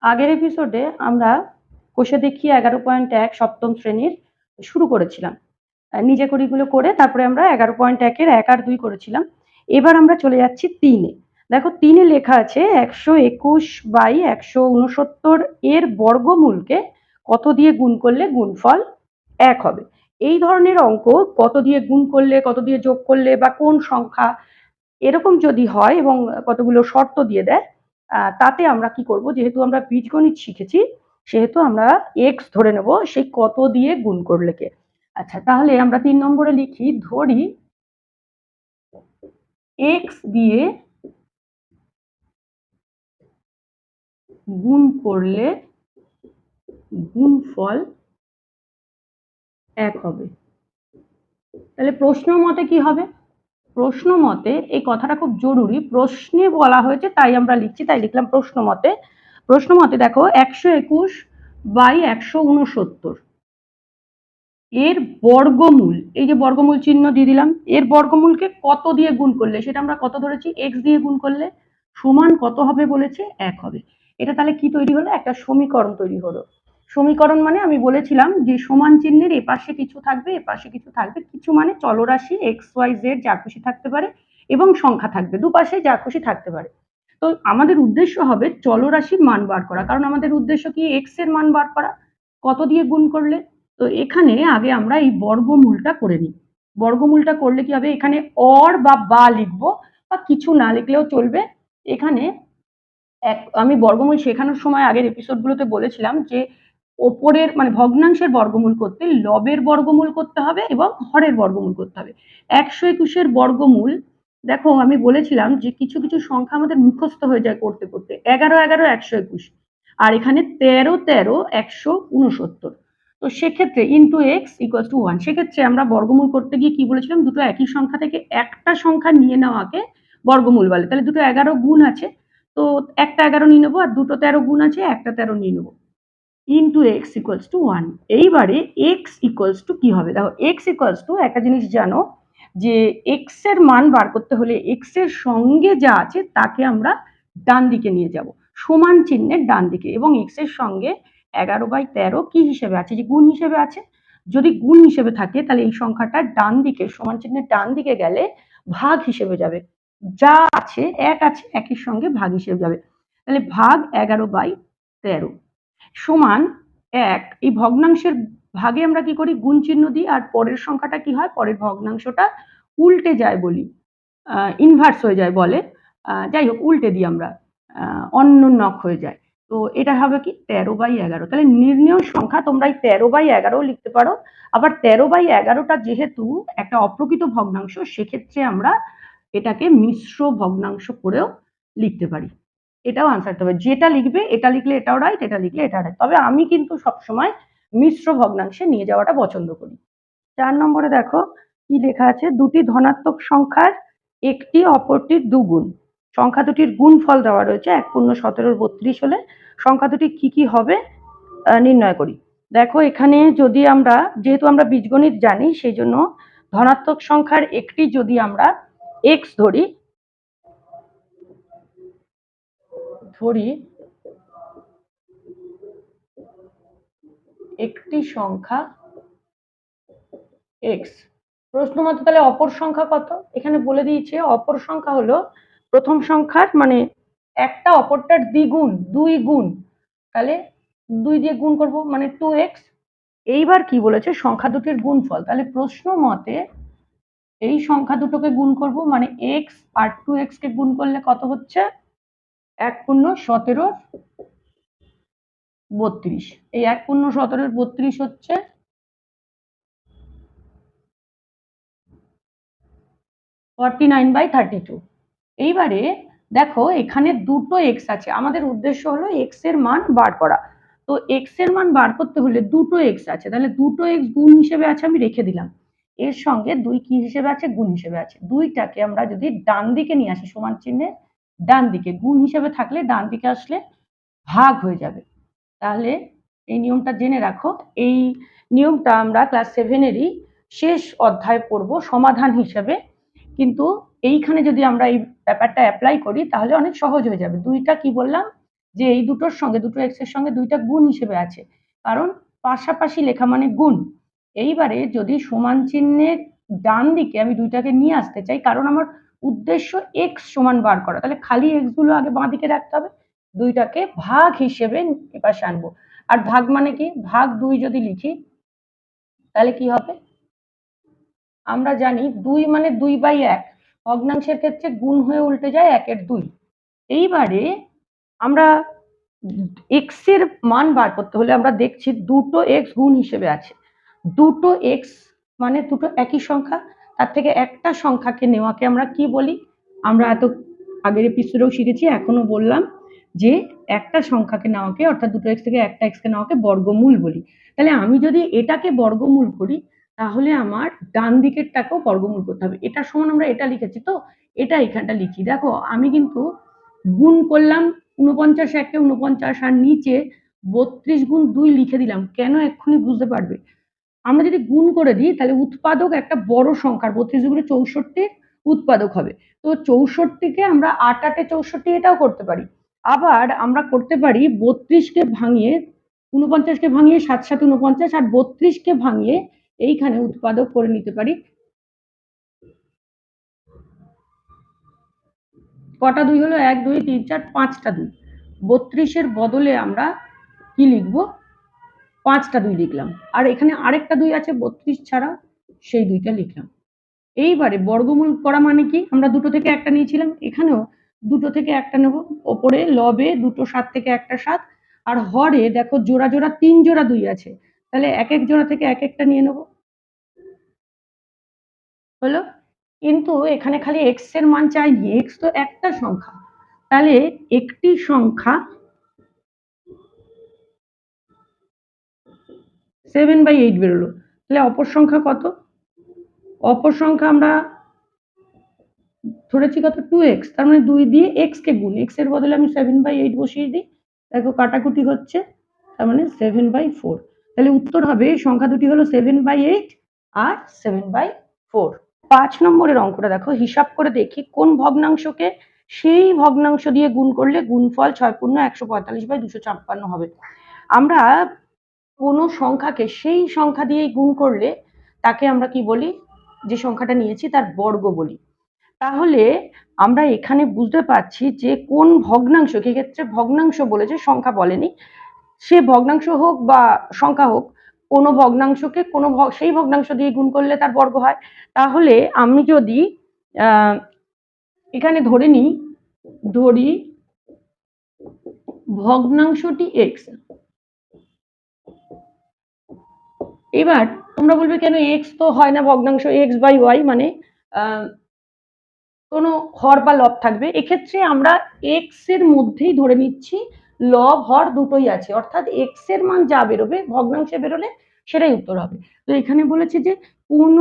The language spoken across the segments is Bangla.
আগের এপিসোডে আমরা কোষে দেখি 11.1 সপ্তম শ্রেণীর শুরু করেছিলাম। নিজে করিগুলো করে তারপরে আমরা 11.1 এর 1 আর 2 করেছিলাম। এবার আমরা চলে যাচ্ছি 3-এ। দেখো 3-এ লেখা আছে 121/169 এর বর্গমূলকে কত দিয়ে গুণ করলে গুণফল 1 হবে। এই ধরনের অঙ্ক কত দিয়ে গুণ করলে, কত দিয়ে যোগ করলে বা কোন সংখ্যা এরকম যদি হয় এবং কতগুলো শর্ত দিয়ে দেয়, তাতে আমরা কি করব, যেহেতু আমরা বীজগণিত শিখেছি সেহেতু আমরা এক্স ধরে নেব সেই কত দিয়ে গুণ করলে কে। আচ্ছা, তাহলে আমরা 3 নম্বরে লিখি, ধরি এক্স দিয়ে গুণ করলে গুণফল 1 হবে। তাহলে প্রশ্ন মতে কি হবে? প্রশ্ন মতে, এই কথাটা খুব জরুরি, প্রশ্নে বলা হয়েছে তাই আমরা লিখছি, তাই লিখলাম প্রশ্ন মতে। প্রশ্ন মতে দেখো 121/169 এর বর্গমূল, এই যে বর্গমূল চিহ্ন দিয়ে দিলাম, এর বর্গমূলকে কত দিয়ে গুণ করলে, সেটা আমরা কত ধরেছি, এক্স দিয়ে গুণ করলে সমান কত হবে বলেছে, 1 হবে। এটা তাহলে কি তৈরি হলো, একটা সমীকরণ তৈরি হলো। সমীকরণ মানে আমি বলেছিলাম যে সমান চিহ্নের এপাশে কিছু থাকবে, এপাশে কিছু থাকবে, কিছু মানে চলরাশি এক্স ওয়াই জেড যা খুশি থাকতে পারে এবং সংখ্যা থাকবে, দুপাশে যা খুশি থাকতে পারে। তো আমাদের উদ্দেশ্য হবে চলরাশির মান বার করা, কারণ আমাদের উদ্দেশ্য কি, এক্স এর মান বার করা কত দিয়ে গুণ করলে। তো এখানে আগে আমরা এই বর্গমূলটা করে নিই। বর্গমূলটা করলে কি হবে, এখানে অর বা লিখবো, বা কিছু না লিখলেও চলবে। এখানে আমি বর্গমূল শেখানোর সময় আগের এপিসোডগুলোতে বলেছিলাম যে ওপরের মানে ভগ্নাংশের বর্গমূল করতে লবের বর্গমূল করতে হবে এবং হরের বর্গমূল করতে হবে। 121-এর বর্গমূল, দেখো আমি বলেছিলাম যে কিছু কিছু সংখ্যা আমাদের মুখস্থ হয়ে যায় করতে করতে, 11-11 121, আর এখানে 13-13 169। তো সেক্ষেত্রে ইন্টু এক্স ইকুয়াল টু 1, সেক্ষেত্রে আমরা বর্গমূল করতে গিয়ে কি বলেছিলাম, দুটো একই সংখ্যা থেকে একটা সংখ্যা নিয়ে নেওয়াকে বর্গমূল বলে। তাহলে দুটো 11 গুণ আছে, তো একটা 11 নিয়ে নেবো, আর দুটো 13 গুণ আছে, একটা 13 নিয়ে নেবো, ইন্টু এক্স ইকুয়ালস টু 1। এইবারে এক্স ইকুয়ালস টু কি হবে, দেখো এক্স ইকুয়ালস টু, একটা জিনিস জানো যে এক্স এর মান বার করতে হলে এক্স এর সঙ্গে যা আছে তাকে আমরা ডান দিকে নিয়ে যাব, সমান চিহ্নের ডান দিকে, এবং এক্স এর সঙ্গে 11/13 কি হিসেবে আছে, যে গুণ হিসেবে আছে। যদি গুণ হিসেবে থাকে তাহলে এই সংখ্যাটা ডান দিকে সমান চিহ্নের ডান দিকে গেলে ভাগ হিসেবে যাবে, যা আছে এক আছে একের সঙ্গে ভাগ হিসেবে যাবে। তাহলে ভাগ 11/13 সমান 1। এই ভগ্নাংশের ভাগে আমরা কি করি, গুণ চিহ্ন দিই, আর পরের সংখ্যাটা কি হয়, পরের ভগ্নাংশটা উল্টে যায় বলি, ইনভার্স হয়ে যায় বলে, যাই হোক উল্টে দিই আমরা, অন্যনক হয়ে যায়। তো এটা হবে কি 13/11। তাহলে নির্ণেয় সংখ্যা তোমরা এই 13/11 লিখতে পারো। আবার 13/11টা যেহেতু একটা অপ্রকৃত ভগ্নাংশ, সেক্ষেত্রে আমরা এটাকে মিশ্র ভগ্নাংশ করেও লিখতে পারি। এটাও আনসার হবে, যেটা লিখবে এটা লিখলে এটাও রাইট, এটা লিখলে এটা রাইট, তবে আমি কিন্তু সবসময় মিশ্র ভগ্নাংশে নিয়ে যাওয়াটা পছন্দ করি। 4 নম্বরে দেখো কি লেখা আছে, দুটি ধনাত্মক সংখ্যার একটি অপরটির দুগুণ, সংখ্যা দুটির গুণফল দেওয়া রয়েছে 1×17 32 হলে সংখ্যা দুটি কি কি হবে নির্ণয় করি। দেখো এখানে যদি আমরা, যেহেতু আমরা বীজগণিত জানি সেই জন্য ধনাত্মক সংখ্যার একটি যদি আমরা এক্স ধরি, একটি সংখ্যা এক্স, প্রশ্ন মতো তাহলে অপর সংখ্যা কত, এখানে বলে দিয়েছে অপর সংখ্যা হলো প্রথম সংখ্যার মানে একটা অপরটার দ্বিগুণ, 2 গুণ, তাহলে 2 দিয়ে গুণ করব মানে 2x। এইবার কি বলেছে, সংখ্যা দুটির গুণফল, তাহলে প্রশ্ন মতে এই সংখ্যা দুটোকে গুণ করব মানে x আর 2x কে গুণ করলে কত হচ্ছে, 1×17 এই 1×17 হচ্ছে 49/32। এইবারে দেখো এখানে দুটো এক্স আছে, আমাদের উদ্দেশ্য হলো এক্স এর মান বার করা। তো এক্স এর মান বার করতে হলে দুটো এক্স আছে, তাহলে দুটো এক্স গুণ হিসেবে আছে আমি রেখে দিলাম, এর সঙ্গে 2 কি হিসেবে আছে, গুণ হিসেবে আছে। 2টাকে আমরা যদি ডান দিকে নিয়ে আসি, সমান চিহ্নে ডান দিকে, গুণ হিসেবে থাকলে ডান দিকে আসলে ভাগ হয়ে যাবে। তাহলে এই নিয়মটা জেনে রাখো, এই নিয়মটা আমরা ক্লাস 7-এরই শেষ অধ্যায় পড়বো সমাধান হিসেবে, কিন্তু এইখানে যদি আমরা এই ব্যাপারটা অ্যাপ্লাই করি তাহলে অনেক সহজ হয়ে যাবে। 2টা কি বললাম, যে এই দুটোর সঙ্গে দুটো এক্স এর সঙ্গে দুইটা গুণ হিসেবে আছে, কারণ পাশাপাশি লেখা মানে গুণ। এইবারে যদি সমান চিহ্নের ডান দিকে আমি দুইটাকে নিয়ে আসতে চাই, কারণ আমার উদ্দেশ্য এক্স সমান বার করা, তাহলে খালি এক্স গুলো আগে বাঁ দিকে রাখতে হবে, দুইটাকে ভাগ হিসেবে এপাশে আনবো। আর ভাগ মানে কি, ভাগ 2 যদি লিখি তাহলে কি হবে, আমরা জানি 2 মানে 2/1, ভগ্নাংশের ক্ষেত্রে গুণ হয়ে উল্টে যায় 1/2। এইবারে আমরা এক্স এর মান বার করতে হলে আমরা দেখছি দুটো এক্স গুণ হিসেবে আছে, দুটো এক্স মানে দুটো একই সংখ্যা, তার থেকে একটা সংখ্যাকে নেওয়াকে আমরা কি বলি, আমরা এত আগের এপিসোডেও শিখেছি, এখনো বললাম যে একটা সংখ্যাকে নেওয়াকে, অর্থাৎ দুটো এক্স থেকে একটা এক্স কে নেওয়াকে বর্গমূল বলি। তাহলে আমি যদি এটাকে বর্গমূল করি তাহলে আমার ডান দিকেরটাকেও বর্গমূল করতে হবে। এটা সমান আমরা এটা লিখেছি, তো এটা এখানটা লিখি। দেখো আমি কিন্তু গুণ করলাম 49 একে 49, আর নিচে 32 গুণ 2 লিখে দিলাম, কেন এক্ষুনি বুঝতে পারবে। আমরা যদি গুণ করে দিই তাহলে উৎপাদক একটা বড় সংখ্যার 32 গুণে 64 উৎপাদক হবে। তো 64কে আমরা 8 8 64 এটাও করতে পারি। আবার আমরা করতে পারি 32কে ভাঙিয়ে 49কে ভাঙিয়ে 7 7 49, আর 32কে ভাঙিয়ে এইখানে উৎপাদক করে নিতে পারি কটা 2 হলো, 1 2 3 4 5টা 2। 32-এর বদলে আমরা কি লিখবো, 5টা 2 লিখলাম, আর এখানে আরেকটা 2 আছে 32 ছাড়া, সেই 2টা লিখলাম। এইবারে বর্গমূল করা মানে কি, আমরা দুটো থেকে একটা নিয়েছিলাম, এখানেও দুটো থেকে একটা নেব। ওপরে লবে দুটো 7 থেকে একটা 7, আর হরে দেখো জোড়া জোড়া 3 জোড়া 2 আছে, তাহলে এক এক জোড়া থেকে এক একটা নিয়ে নেব, হলো। কিন্তু এখানে খালি এক্স এর মান চাইনি, এক্স তো একটা সংখ্যা, তাহলে একটি সংখ্যা 7/8 বেরোলো, তাহলে অপর সংখ্যা কত, অপর সংখ্যা আমরা ধরেছি কত 2x, তার মানে 2 দিয়ে x কে গুণ, x এর বদলে আমি 7/8 বসিয়ে দিই, দেখো কাটাকুটি হচ্ছে, তার মানে 7/4। তাহলে উত্তর হবে সংখ্যা দুটি হলো 7/8 আর 7/4। 5 নম্বরের অঙ্কটা দেখো, হিসাব করে দেখি কোন ভগ্নাংশকে সেই ভগ্নাংশ দিয়ে গুণ করলে গুণফল 6 × 145/256 হবে। আমরা কোনো সংখ্যাকে সেই সংখ্যা দিয়েই গুণ করলে তাকে আমরা কি বলি, যে সংখ্যাটা নিয়েছি তার বর্গ বলি। তাহলে আমরা এখানে বুঝতে পারছি যে কোন ভগ্নাংশ, ক্ষেত্রে ভগ্নাংশ বলেছে, সংখ্যা বলেনি, সে ভগ্নাংশ হোক বা সংখ্যা হোক, কোনো ভগ্নাংশকে কোনো সেই ভগ্নাংশ দিয়ে গুণ করলে তার বর্গ হয়। তাহলে আমি যদি এখানে ধরি ভগ্নাংশটি এক্স, এবার তোমরা বলবে কেন এক্স তো হয় না ভগ্নাংশ, x/y মানে কোনো হর বা লব থাকবে, এক্ষেত্রে আমরা এক্স এর মধ্যেই ধরে নিচ্ছি লব হর দুটোই আছে, অর্থাৎ এক্স এর মান যা বেরোবে ভগ্নাংশে বেরোলে সেটাই উত্তর হবে। তো এখানে বলেছে যে কোন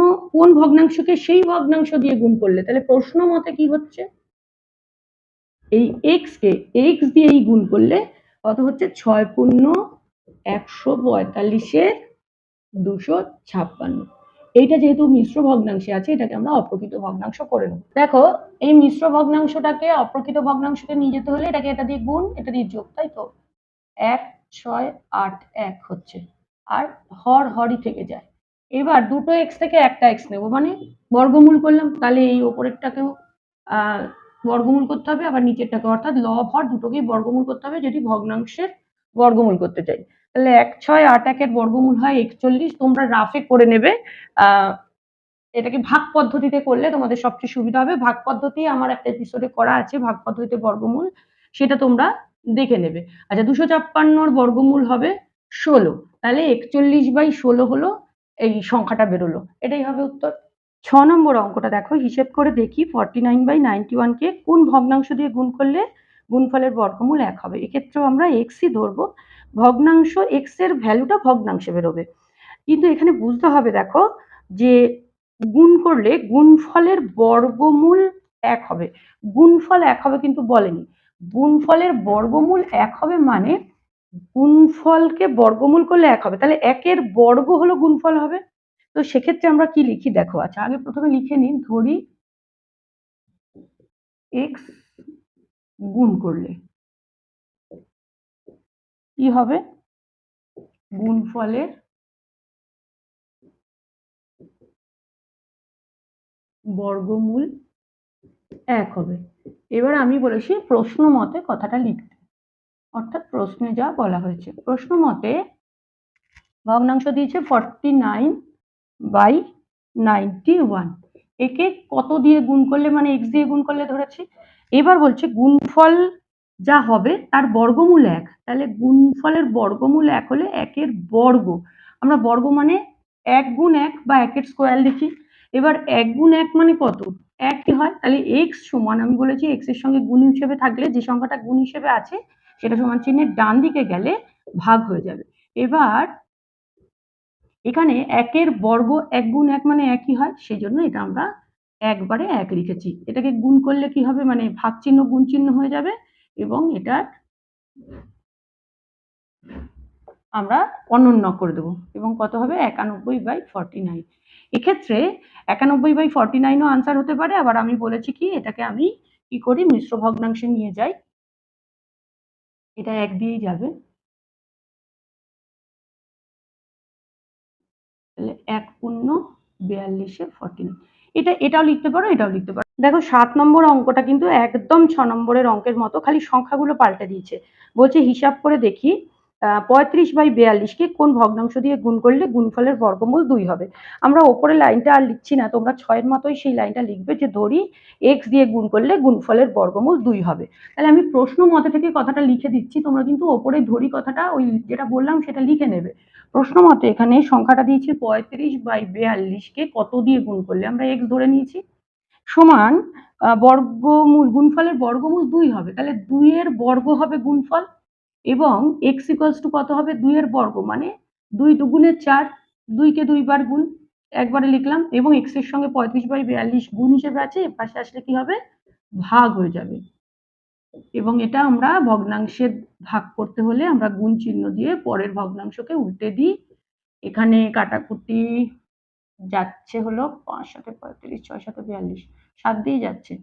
ভগ্নাংশকে সেই ভগ্নাংশ দিয়ে গুণ করলে, তাহলে প্রশ্ন মতে কি হচ্ছে, এই এক্স কে এক্স দিয়েই গুণ করলে কত হচ্ছে, 6×145/256। এইটা যেহেতু মিশ্র ভগ্নাংশে আছে, এটাকে আমরা অপ্রকৃত ভগ্নাংশ করে নেব। দেখো এই মিশ্র ভগ্নাংশটাকে অপ্রকৃত ভগ্নাংশকে নিয়ে যেতে হলে এটাকে এটা দিয়ে গুণ, এটা দিয়ে যোগ, তাই তো 1 6 8 1 হচ্ছে, আর হর হরই থেকে যায়। এবার দুটো এক্স থেকে একটা এক্স নেব, মানে বর্গমূল করলাম, তাহলে এই ওপরেরটাকেও বর্গমূল করতে হবে, আবার নিচেরটাকে, অর্থাৎ লব হর দুটোকেই বর্গমূল করতে হবে যদি ভগ্নাংশের বর্গমূল করতে চাই। তাহলে 1 6 8 1 এর বর্গমূল হয় 41, তোমরা রাফে করে নেবে, এটাকে ভাগ পদ্ধতিতে করলে তোমাদের সবচেয়ে সুবিধা হবে। ভাগ পদ্ধতি আমার একটা এপিসোডে করা আছে, ভাগ পদ্ধতিতে বর্গমূল, সেটা তোমরা দেখে নেবে। আচ্ছা 256 বর্গমূল হবে 16, তাহলে 41/16 হলো এই সংখ্যাটা বেরোলো, এটাই হবে উত্তর। 6 নম্বর অঙ্কটা দেখো, হিসেব করে দেখি 49/91 কে কোন ভগ্নাংশ দিয়ে গুণ করলে গুণফলের বর্গমূল 1 হবে। এক্ষেত্রেও আমরা এক্সই ধরবো, ভগ্নাংশ এক্স এর ভ্যালুটা ভগ্নাংশে বেরোবে, কিন্তু এখানে বুঝতে হবে দেখো যে গুণ করলে গুণফলের বর্গমূল 1 হবে, গুণফল 1 হবে কিন্তু বলেনি, গুণফলের বর্গমূল 1 হবে মানে গুণফলকে বর্গমূল করলে 1 হবে, তাহলে 1 এর বর্গ হলো গুণফল হবে। তো সেক্ষেত্রে আমরা কি লিখি দেখো, আচ্ছা আগে প্রথমে লিখে নিন, ধরি x গুণ করলে কি হবে, গুণফলের বর্গমূল 1 হবে। এবার আমি বলেছি প্রশ্ন মতে কথাটা লিখতে, অর্থাৎ প্রশ্নে যা বলা হয়েছে। প্রশ্ন মতে ভগ্নাংশ দিয়েছে 49/91, একে কত দিয়ে গুণ করলে, মানে x দিয়ে গুণ করলে ধরেছি। এবার বলছে গুণফল যা হবে তার বর্গমূল 1, তাহলে গুণফলের বর্গমূল 1 হলে 1-এর বর্গ, আমরা বর্গ মানে 1 গুণ 1 বা 1-এর স্কোয়ার লিখি। এবার 1 গুণ 1 মানে কত, 1 হয়, তাহলে x সমান, আমি বলেছি x এর সঙ্গে গুণ হিসেবে থাকলে যে সংখ্যাটা গুণ হিসেবে আছে সেটা সমান চিহ্নের ডান দিকে গেলে ভাগ হয়ে যাবে। এবার এখানে 1-এর বর্গ 1 গুণ 1 মানে 1 হয়, সেই জন্য এটা আমরা একবারে 1 লিখেছি। এটাকে গুণ করলে কি হবে, মানে ভাগ চিহ্ন গুণ চিহ্ন হয়ে যাবে এবং এটা আমরা অনন্য করে দেবো এবং কত হবে 91/49। এক্ষেত্রে 91/49ও আনসার হতে পারে। আবার আমি বলেছি কি, এটাকে আমি কি করি, মিশ্র ভগ্নাংশে নিয়ে যাই, এটা 1 দিয়েই যাবে, তাহলে 1 পূর্ণ 42/49। এটাও লিখতে পারো, এটাও লিখতে পারো। দেখো 7 নম্বর অঙ্কটা কিন্তু একদম 6 নম্বরের অঙ্কের মতো, খালি সংখ্যাগুলো পাল্টে দিয়েছে। বলছে হিসাব করে দেখি 35/42কে কোন ভগ্নাংশ দিয়ে গুণ করলে গুণফলের বর্গমূল 2 হবে। আমরা ওপরের লাইনটা আর লিখছি না, তোমরা 6-এর মতোই সেই লাইনটা লিখবে যে ধরি x দিয়ে গুণ করলে গুণফলের বর্গমূল 2 হবে। তাহলে আমি প্রশ্ন মতে থেকে কথাটা লিখে দিচ্ছি, তোমরা কিন্তু ওপরে ধরি কথাটা ওই যেটা বললাম সেটা লিখে নেবে। প্রশ্ন মতে এখানে সংখ্যাটা দিয়েছি 35/42কে কত দিয়ে গুণ করলে, আমরা x ধরে নিয়েছি, সমান বর্গমূল, গুণফলের বর্গমূল 2 হবে, তাহলে 2-এর বর্গ হবে গুণফল এবং x ইকুয়ালস টু কত হবে, 2-এর বর্গ মানে 2 দুগুণে 4, 2কে 2 বার গুণ, একবারে লিখলাম এবং x এর সঙ্গে 35/42 গুণ হিসেবে আছে, এর পাশে আসলে কি হবে, ভাগ হয়ে যাবে। এবং এটা আমরা ভগ্নাংশে ভাগ করতে হলে আমরা গুণ চিহ্ন দিয়ে পরের ভগ্নাংশকে উল্টে দিই। এখানে কাটাকুটি যাচ্ছে হলো 5 7 35, 6 7 42, 7 দিয়ে যাচ্ছে,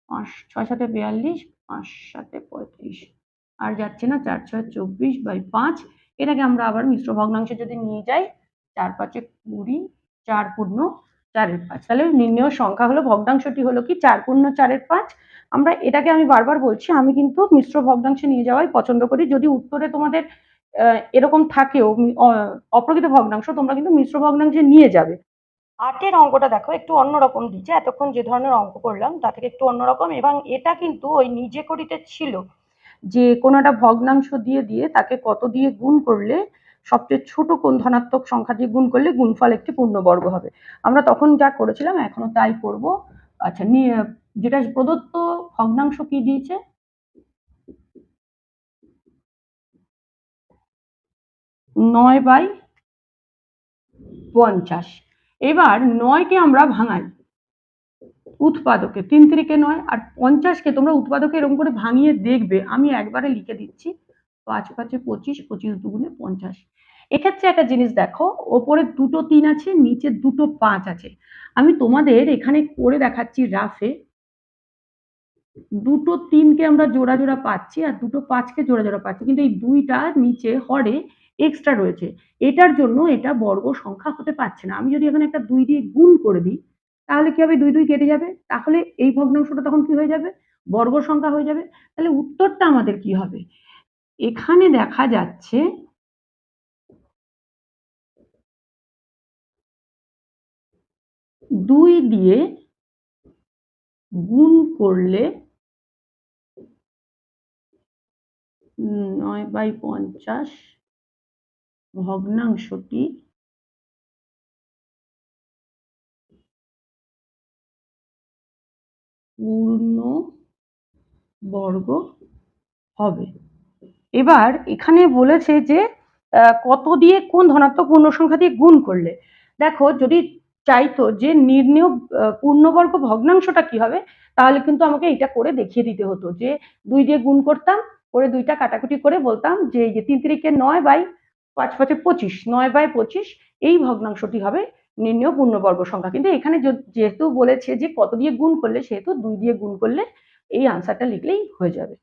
5 6 7 42, 5 7 35, আর যাচ্ছে না, 4 6 24/5। এটাকে আমরা আবার মিশ্র ভগ্নাংশে যদি নিয়ে যাই, 4 5 20, 4 পূর্ণ 4-এর 5, তাহলে নির্ণেয় সংখ্যা হলো, ভগ্নাংশটি হলো কি 4 পূর্ণ 4-এর 5। আমরা এটাকে, আমি বারবার বলছি, আমি কিন্তু মিশ্র ভগ্নাংশে নিয়ে যাওয়াই পছন্দ করি। যদি উত্তরে তোমাদের এরকম থাকেও অপ্রকৃত ভগ্নাংশ, তোমরা কিন্তু মিশ্র ভগ্নাংশে নিয়ে যাবে। 8-এর অঙ্কটা দেখো একটু অন্যরকম দিচ্ছে, এতক্ষণ যে ধরনের অঙ্ক করলাম তা থেকে একটু অন্যরকম, এবং এটা কিন্তু ওই নিজে করিতে ছিল যে কোনো একটা ভগ্নাংশ দিয়ে দিয়ে তাকে কত দিয়ে গুণ করলে, সবচেয়ে ছোট কোন ধনাত্মক সংখ্যা দিয়ে গুণ করলে গুণফল একটি পূর্ণবর্গ হবে। আমরা তখন যা করেছিলাম এখনো তাই করব। আচ্ছা, যেটা প্রদত্ত ভগ্নাংশ কি দিয়েছে, 9/50। এবার 9কে আমরা ভাঙাই উৎপাদকে, 3 3-কে 9, আর 50কে তোমরা উৎপাদকে এরকম করে ভাঙিয়ে দেখবে। আমি একবারে লিখে দিচ্ছি, 5 5 25, 25 দুগুণে 50। এক্ষেত্রে একটা জিনিস দেখো, ওপরে দুটো 3 আছে, নিচে দুটো 5 আছে। আমি তোমাদের এখানে করে দেখাচ্ছি রাফে, দুটো 3-কে আমরা জোড়া জোড়া পাচ্ছি আর দুটো 5-কে জোড়া জোড়া পাচ্ছি, কিন্তু এই 2টা নিচে হরে এক্সট্রা রয়েছে, এটার জন্য এটা বর্গ সংখ্যা হতে পারছে না। আমি যদি এখানে একটা 2 দিয়ে গুণ করে দিই, তাহলে কি হবে, 2 2 কেটে যাবে, তাহলে এই ভগ্নাংশটা তখন কি হয়ে যাবে, বর্গ সংখ্যা হয়ে যাবে। তাহলে উত্তরটা আমাদের কি হবে, এখানে দেখা যাচ্ছে 2 দিয়ে গুণ করলে 9/50 ভগ্নাংশটি পূর্ণ বর্গ হবে। এবার এখানে বলেছে যে কত দিয়ে কোন ধনাত্মক পূর্ণ সংখ্যা দিয়ে গুণ করলে। দেখো যদি চাইতো যে নির্ণেয় পূর্ণবর্গ ভগ্নাংশটা কি হবে, তাহলে কিন্তু আমাকে এটা করে দেখিয়ে দিতে হতো যে 2 দিয়ে গুণ করতাম, করে 2টা কাটাকুটি করে বলতাম যে এই যে 3 3-কে 9/5 5 25, 9/25 এই ভগ্নাংশটি হবে নির্ণেয় পূর্ণবর্গ সংখ্যা। কিন্তু এখানে যেহেতু বলেছে যে কত দিয়ে গুণ করলে, সেহেতু 2 দিয়ে গুণ করলে এই আনসারটা লিখলেই হয়ে যাবে।